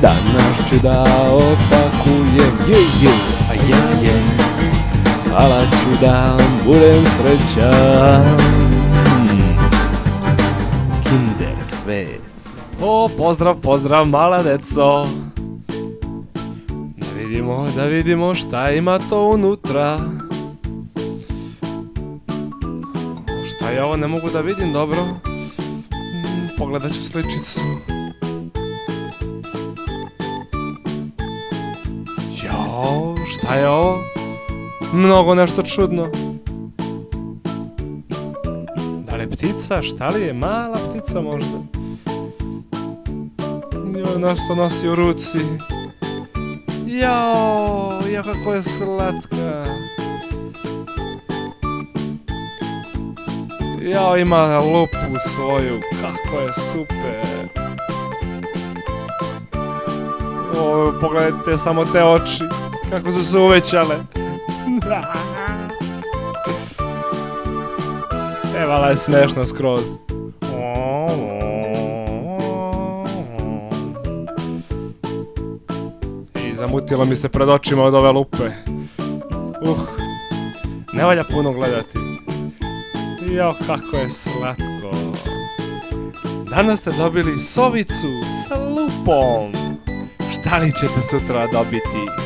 Danas ću da opakujem, a ja je, hvala ću da budem srećan. Kinder svet. O, pozdrav mala deco. Da vidimo šta ima to unutra. Šta je ovo, ne mogu da vidim dobro. Pogledat ću sličicu. Jao, šta je ovo? Mnogo nešto čudno. Da li je ptica? Šta li je? Mala ptica možda? Joj, nešto nosi u ruci. Jao, kako je slatka. Jao, ima lupu svoju, kako je super. O, pogledajte samo te oči, kako su se uvećale. Evala je smešna skroz. I zamutilo mi se pred očima od ove lupe. Ne valja puno gledati. Jao, kako je slatko. Danas ste dobili sovicu sa lupom. Šta li ćete sutra dobiti?